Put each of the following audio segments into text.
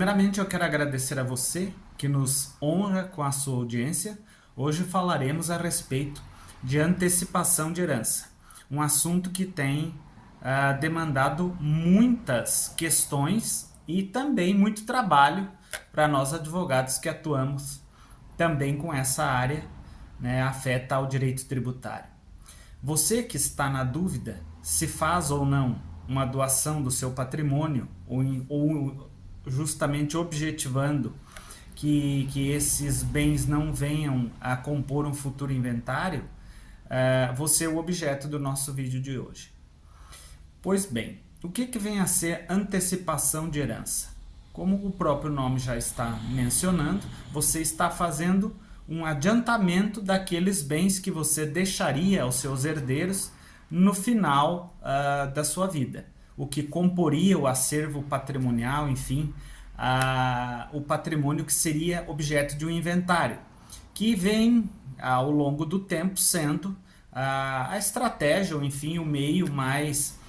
Primeiramente, eu quero agradecer a você que nos honra com a sua audiência. Hoje falaremos a respeito de antecipação de herança, um assunto que tem demandado muitas questões e também muito trabalho para nós advogados que atuamos também com essa área, né, afeta ao direito tributário. Você que está na dúvida se faz ou não uma doação do seu patrimônio ou justamente objetivando que esses bens não venham a compor um futuro inventário, você é o objeto do nosso vídeo de hoje. Pois bem, o que vem a ser antecipação de herança? Como o próprio nome já está mencionando, você está fazendo um adiantamento daqueles bens que você deixaria aos seus herdeiros no final da sua vida. O que comporia o acervo patrimonial, enfim, o patrimônio que seria objeto de um inventário, que vem ao longo do tempo sendo a estratégia, ou enfim, o meio mais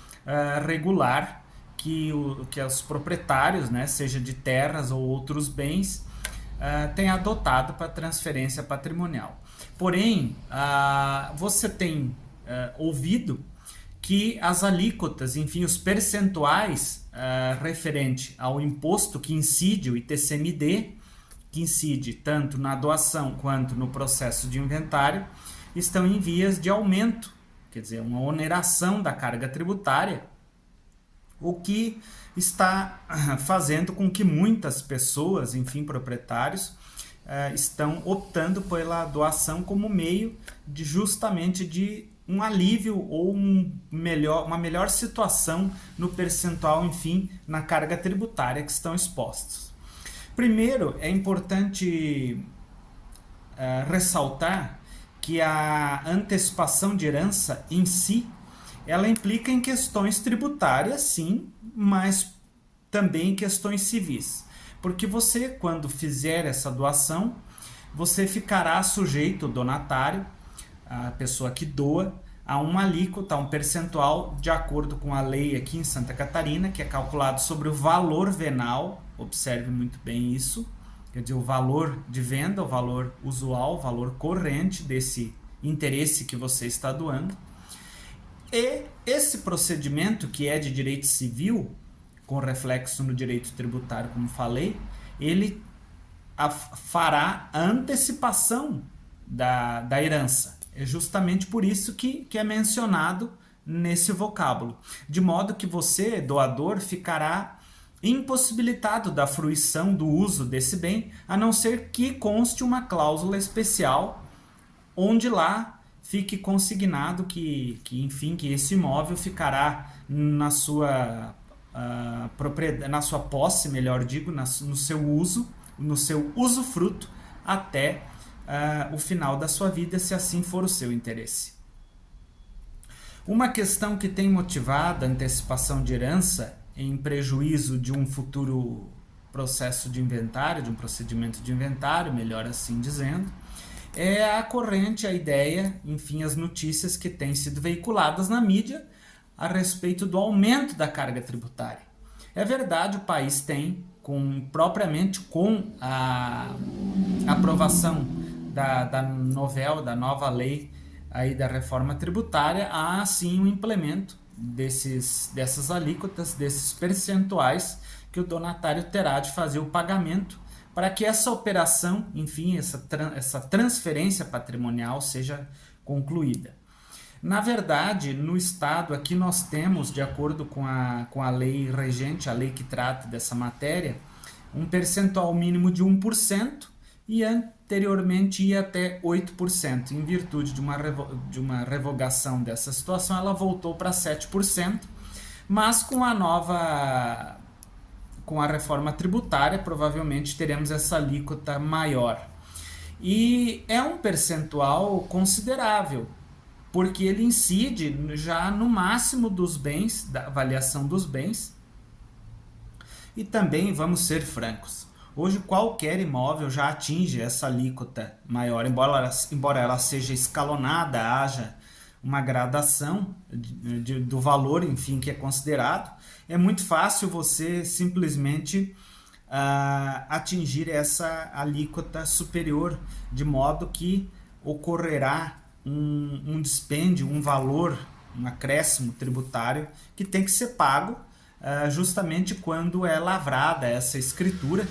regular que os proprietários, né, seja de terras ou outros bens, têm adotado para transferência patrimonial. Porém, você tem ouvido que as alíquotas, enfim, os percentuais referente ao imposto que incide, o ITCMD, que incide tanto na doação quanto no processo de inventário, estão em vias de aumento, quer dizer, uma oneração da carga tributária, o que está fazendo com que muitas pessoas, enfim, proprietários, estão optando pela doação como meio de justamente de um alívio ou uma melhor situação no percentual, enfim, na carga tributária que estão expostos. Primeiro, é importante ressaltar que a antecipação de herança em si, ela implica em questões tributárias, sim, mas também em questões civis. Porque você, quando fizer essa doação, você ficará sujeito, o donatário, a pessoa que doa, a uma alíquota, a um percentual, de acordo com a lei aqui em Santa Catarina, que é calculado sobre o valor venal, observe muito bem isso, quer dizer, o valor de venda, o valor usual, o valor corrente desse interesse que você está doando. E esse procedimento, que é de direito civil, com reflexo no direito tributário, como falei, ele fará a antecipação da herança. É justamente por isso que é mencionado nesse vocábulo. De modo que você, doador, ficará impossibilitado da fruição do uso desse bem, a não ser que conste uma cláusula especial, onde lá fique consignado que esse imóvel ficará na sua propriedade, na sua posse, melhor digo, no seu uso, no seu usufruto, até o final da sua vida, se assim for o seu interesse. Uma questão que tem motivado a antecipação de herança em prejuízo de um futuro processo de inventário, de um procedimento de inventário, melhor assim dizendo, é a corrente, a ideia, enfim, as notícias que têm sido veiculadas na mídia a respeito do aumento da carga tributária. É verdade, o país tem, propriamente com a aprovação da nova lei aí da reforma tributária, há sim um implemento dessas alíquotas, desses percentuais que o donatário terá de fazer o pagamento para que essa operação, enfim, essa transferência patrimonial seja concluída. Na verdade, no Estado, aqui nós temos, de acordo com a lei regente, a lei que trata dessa matéria, um percentual mínimo de 1%, e anteriormente ia até 8%. Em virtude de uma revogação dessa situação, ela voltou para 7%, mas com a reforma tributária, provavelmente teremos essa alíquota maior. E é um percentual considerável, porque ele incide já no máximo dos bens, da avaliação dos bens. E também, vamos ser francos, hoje qualquer imóvel já atinge essa alíquota maior, embora ela seja escalonada, haja uma gradação do valor, enfim, que é considerado. É muito fácil você simplesmente atingir essa alíquota superior, de modo que ocorrerá um dispêndio, um valor, um acréscimo tributário que tem que ser pago justamente quando é lavrada essa escritura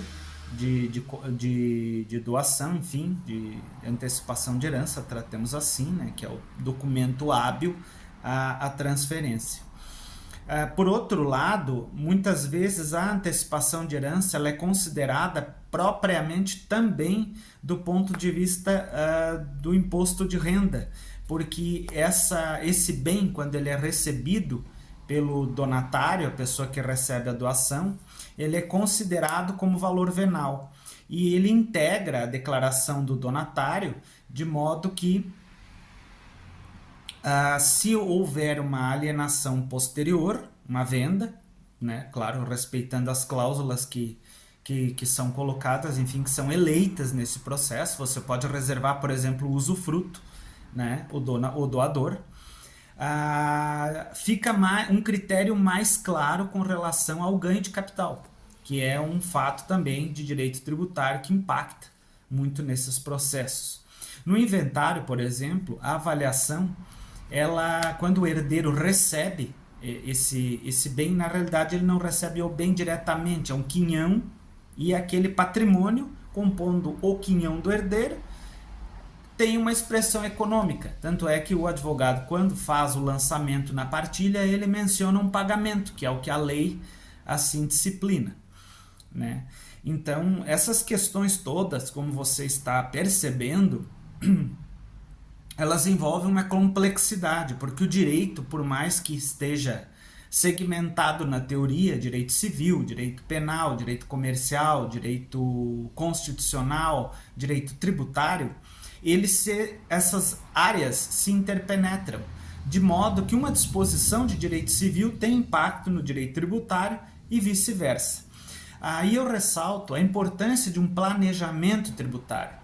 de doação, enfim, de antecipação de herança, tratemos assim, né, que é o documento hábil à transferência. Por outro lado, muitas vezes a antecipação de herança ela é considerada propriamente também do ponto de vista do imposto de renda, porque esse bem, quando ele é recebido pelo donatário, a pessoa que recebe a doação, ele é considerado como valor venal e ele integra a declaração do donatário, de modo que se houver uma alienação posterior, uma venda, né, claro, respeitando as cláusulas que são colocadas, enfim, que são eleitas nesse processo, você pode reservar, por exemplo, o usufruto, né, o doador, fica um critério mais claro com relação ao ganho de capital, que é um fato também de direito tributário que impacta muito nesses processos. No inventário, por exemplo, a avaliação, quando o herdeiro recebe esse bem, na realidade ele não recebe o bem diretamente, é um quinhão, e aquele patrimônio, compondo o quinhão do herdeiro, tem uma expressão econômica. Tanto é que o advogado, quando faz o lançamento na partilha, ele menciona um pagamento, que é o que a lei assim disciplina, né? Então, essas questões todas, como você está percebendo, elas envolvem uma complexidade, porque o direito, por mais que esteja segmentado na teoria, direito civil, direito penal, direito comercial, direito constitucional, direito tributário, essas áreas se interpenetram, de modo que uma disposição de direito civil tem impacto no direito tributário e vice-versa. Aí eu ressalto a importância de um planejamento tributário,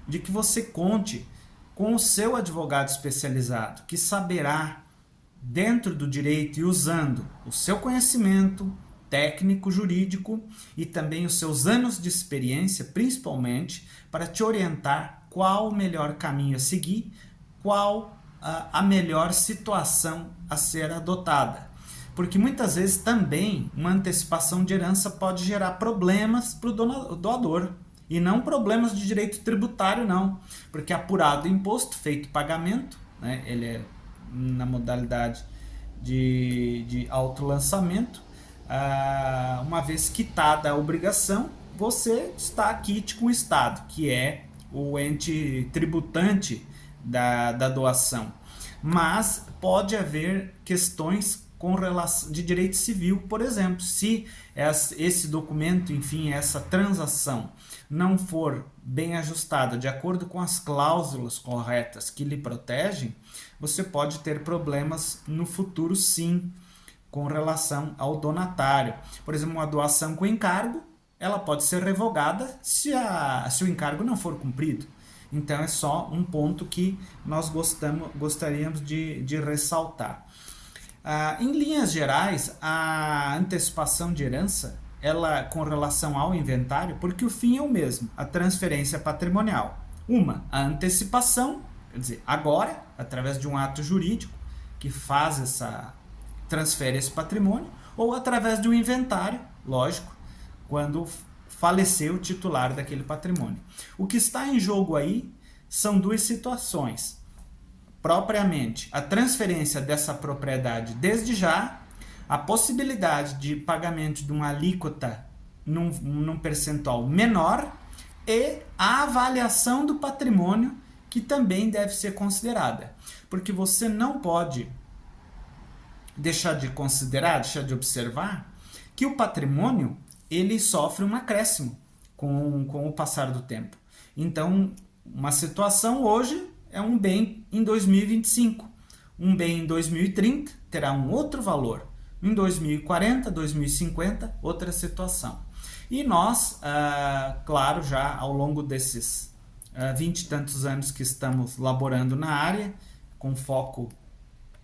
de que você conte com o seu advogado especializado, que saberá, dentro do direito e usando o seu conhecimento técnico, jurídico e também os seus anos de experiência, principalmente, para te orientar qual o melhor caminho a seguir, qual a melhor situação a ser adotada. Porque muitas vezes também uma antecipação de herança pode gerar problemas para o doador. E não problemas de direito tributário, não. Porque apurado o imposto, feito pagamento, né, ele é na modalidade de autolançamento, uma vez quitada a obrigação, você está quite com o Estado, que é o ente tributante da doação. Mas pode haver questões com relação de direito civil, por exemplo, se esse documento, enfim, essa transação não for bem ajustada de acordo com as cláusulas corretas que lhe protegem, você pode ter problemas no futuro, sim, com relação ao donatário. Por exemplo, uma doação com encargo, ela pode ser revogada se o encargo não for cumprido. Então é só um ponto que nós gostaríamos de ressaltar. Em linhas gerais, a antecipação de herança, ela com relação ao inventário, porque o fim é o mesmo, a transferência patrimonial. A antecipação, quer dizer, agora, através de um ato jurídico que transfere esse patrimônio, ou através de um inventário, lógico, quando faleceu o titular daquele patrimônio. O que está em jogo aí são duas situações. Propriamente, a transferência dessa propriedade desde já, a possibilidade de pagamento de uma alíquota num percentual menor e a avaliação do patrimônio, que também deve ser considerada. Porque você não pode deixar de considerar, deixar de observar, que o patrimônio ele sofre um acréscimo com o passar do tempo. Então, uma situação hoje é um bem em 2025. Um bem em 2030 terá um outro valor. Em 2040, 2050, outra situação. E nós, claro, já ao longo desses 20 e tantos anos que estamos laborando na área, com foco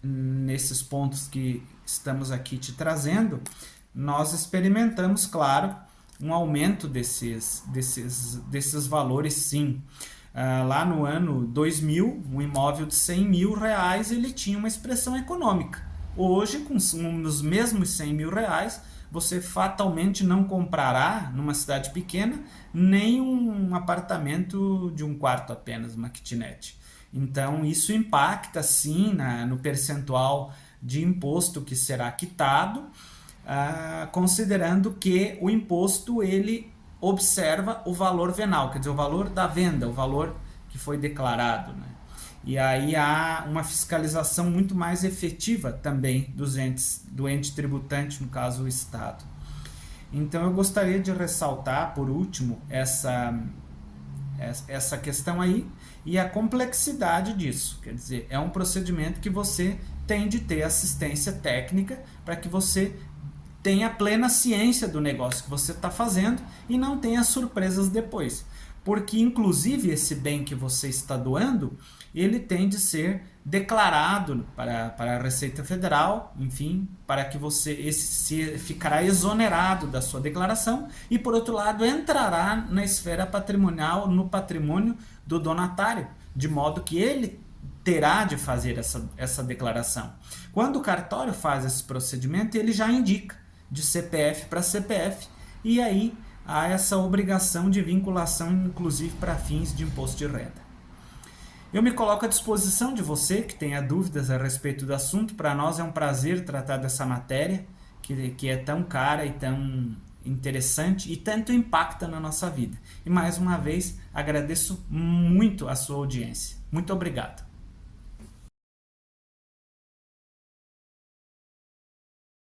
nesses pontos que estamos aqui te trazendo, nós experimentamos, claro, um aumento desses valores, sim. Lá no ano 2000, um imóvel de 100 mil reais, ele tinha uma expressão econômica. Hoje, com os mesmos 100 mil reais, você fatalmente não comprará, numa cidade pequena, nem um apartamento de um quarto apenas, uma kitnet. Então, isso impacta, sim, no percentual de imposto que será quitado, considerando que o imposto ele observa o valor venal, quer dizer, o valor da venda, o valor que foi declarado, né? E aí há uma fiscalização muito mais efetiva também do ente tributante, no caso o Estado. Então eu gostaria de ressaltar, por último, essa questão aí e a complexidade disso. Quer dizer, é um procedimento que você tem de ter assistência técnica para que você tenha plena ciência do negócio que você está fazendo e não tenha surpresas depois. Porque, inclusive, esse bem que você está doando, ele tem de ser declarado para a Receita Federal, enfim, para que esse ficará exonerado da sua declaração e, por outro lado, entrará na esfera patrimonial, no patrimônio do donatário, de modo que ele terá de fazer essa declaração. Quando o cartório faz esse procedimento, ele já indica de CPF para CPF, e aí há essa obrigação de vinculação, inclusive para fins de imposto de renda. Eu me coloco à disposição de você que tenha dúvidas a respeito do assunto. Para nós é um prazer tratar dessa matéria, que é tão cara e tão interessante e tanto impacta na nossa vida. E mais uma vez agradeço muito a sua audiência. Muito obrigado.